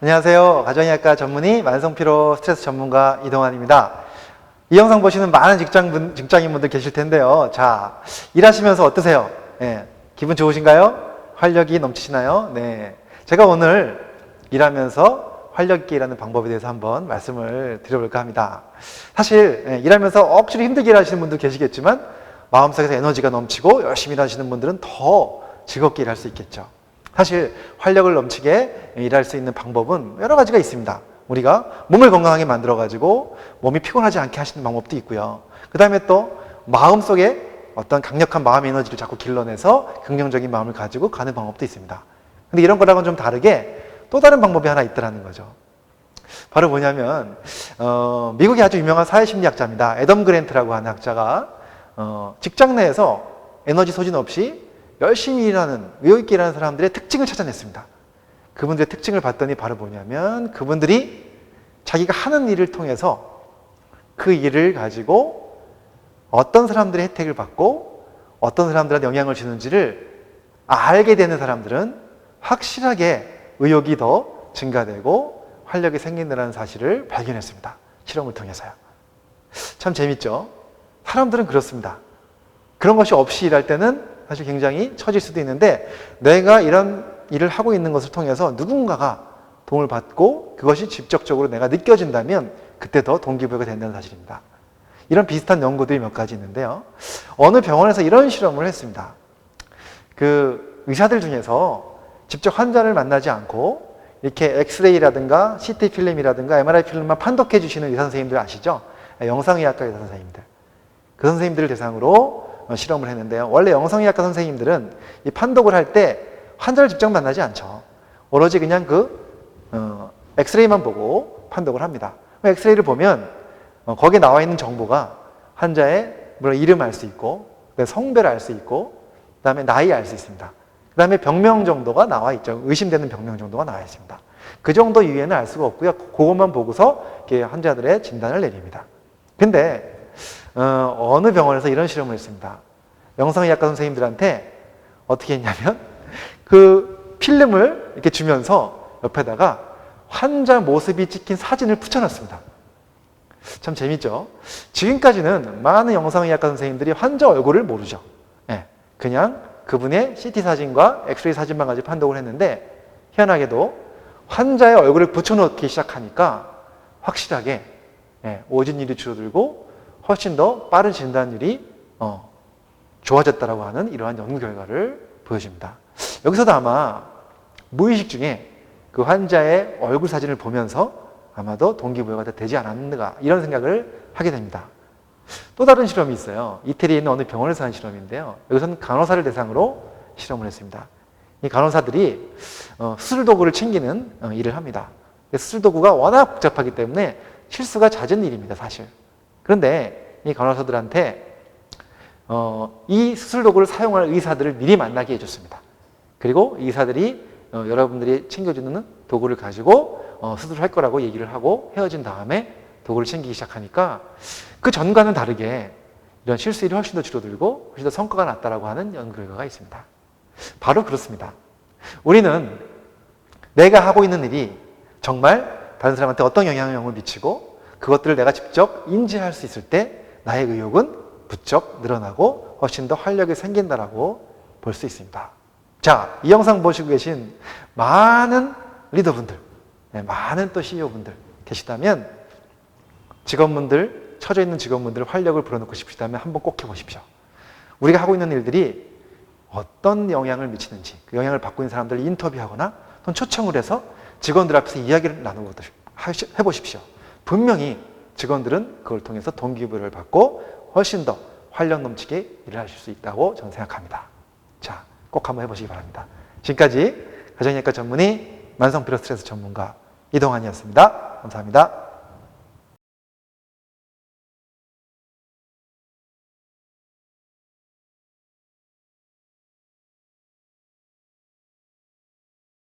안녕하세요. 가정의학과 전문의 만성피로 스트레스 전문가 이동환입니다. 이 영상 보시는 많은 직장인분들 계실 텐데요. 자, 일하시면서 어떠세요? 네, 기분 좋으신가요? 활력이 넘치시나요? 네. 제가 오늘 일하면서 활력 있게 일하는 방법에 대해서 한번 말씀을 드려볼까 합니다. 사실 일하면서 억지로 힘들게 일하시는 분도 계시겠지만 마음속에서 에너지가 넘치고 열심히 일하시는 분들은 더 즐겁게 일할 수 있겠죠. 사실 활력을 넘치게 일할 수 있는 방법은 여러 가지가 있습니다. 우리가 몸을 건강하게 만들어가지고 몸이 피곤하지 않게 하시는 방법도 있고요. 그 다음에 또 마음속에 어떤 강력한 마음의 에너지를 자꾸 길러내서 긍정적인 마음을 가지고 가는 방법도 있습니다. 근데 이런 거랑은 좀 다르게 또 다른 방법이 하나 있더라는 거죠. 바로 뭐냐면 미국의 아주 유명한 사회심리학자입니다. 애덤 그랜트라고 하는 학자가 직장 내에서 에너지 소진 없이 열심히 일하는, 의욕 있게 일하는 사람들의 특징을 찾아냈습니다. 그분들의 특징을 봤더니 바로 뭐냐면 그분들이 자기가 하는 일을 통해서 그 일을 가지고 어떤 사람들의 혜택을 받고 어떤 사람들한테 영향을 주는지를 알게 되는 사람들은 확실하게 의욕이 더 증가되고 활력이 생긴다는 사실을 발견했습니다. 실험을 통해서요. 참 재밌죠? 사람들은 그렇습니다. 그런 것이 없이 일할 때는 사실 굉장히 처질 수도 있는데 내가 이런 일을 하고 있는 것을 통해서 누군가가 도움을 받고 그것이 직접적으로 내가 느껴진다면 그때 더 동기부여가 된다는 사실입니다. 이런 비슷한 연구들이 몇 가지 있는데요. 어느 병원에서 이런 실험을 했습니다. 그 의사들 중에서 직접 환자를 만나지 않고 이렇게 엑스레이라든가 CT 필름이라든가 MRI 필름만 판독해 주시는 의사 선생님들 아시죠? 영상의학과 의사 선생님들. 그 선생님들을 대상으로 실험을 했는데요. 원래 영상의학과 선생님들은 이 판독을 할 때 환자를 직접 만나지 않죠. 오로지 그냥 엑스레이만 보고 판독을 합니다. 엑스레이를 보면 거기에 나와 있는 정보가 환자의 물론 이름을 알 수 있고 성별을 알 수 있고 그 다음에 나이 알 수 있습니다. 그 다음에 병명 정도가 나와 있죠. 의심되는 병명 정도가 나와 있습니다. 그 정도 이외에는 알 수가 없고요. 그것만 보고서 환자들의 진단을 내립니다. 근데 어느 병원에서 이런 실험을 했습니다. 영상의학과 선생님들한테 어떻게 했냐면 그 필름을 이렇게 주면서 옆에다가 환자 모습이 찍힌 사진을 붙여놨습니다. 참 재밌죠? 지금까지는 많은 영상의학과 선생님들이 환자 얼굴을 모르죠. 그냥 그분의 CT 사진과 엑스레이 사진만 가지고 판독을 했는데 희한하게도 환자의 얼굴을 붙여놓기 시작하니까 확실하게 오진율이 줄어들고 훨씬 더 빠른 진단율이 좋아졌다고 하는 이러한 연구 결과를 보여줍니다. 여기서도 아마 무의식 중에 그 환자의 얼굴 사진을 보면서 아마도 동기부여가 되지 않았는가 이런 생각을 하게 됩니다. 또 다른 실험이 있어요. 이태리에 있는 어느 병원에서 한 실험인데요. 여기서는 간호사를 대상으로 실험을 했습니다. 이 간호사들이 수술 도구를 챙기는 일을 합니다. 수술 도구가 워낙 복잡하기 때문에 실수가 잦은 일입니다, 사실. 그런데 이 간호사들한테 이 수술 도구를 사용할 의사들을 미리 만나게 해줬습니다. 그리고 의사들이 여러분들이 챙겨주는 도구를 가지고 수술을 할 거라고 얘기를 하고 헤어진 다음에 도구를 챙기기 시작하니까 그 전과는 다르게 이런 실수율이 훨씬 더 줄어들고 훨씬 더 성과가 났다고 하는 연구 결과가 있습니다. 바로 그렇습니다. 우리는 내가 하고 있는 일이 정말 다른 사람한테 어떤 영향을 미치고 그것들을 내가 직접 인지할 수 있을 때 나의 의욕은 부쩍 늘어나고 훨씬 더 활력이 생긴다라고 볼 수 있습니다. 자, 이 영상 보시고 계신 많은 리더분들, 많은 또 CEO분들 계시다면 직원분들, 처져 있는 직원분들 활력을 불어넣고 싶으시다면 한번 꼭 해보십시오. 우리가 하고 있는 일들이 어떤 영향을 미치는지 그 영향을 받고 있는 사람들을 인터뷰하거나 또는 초청을 해서 직원들 앞에서 이야기를 나누고 해보십시오. 분명히 직원들은 그걸 통해서 동기부여를 받고 훨씬 더 활력 넘치게 일을 하실 수 있다고 저는 생각합니다. 자, 꼭 한번 해보시기 바랍니다. 지금까지 가정의학과 전문의 만성피로 스트레스 전문가 이동환이었습니다. 감사합니다.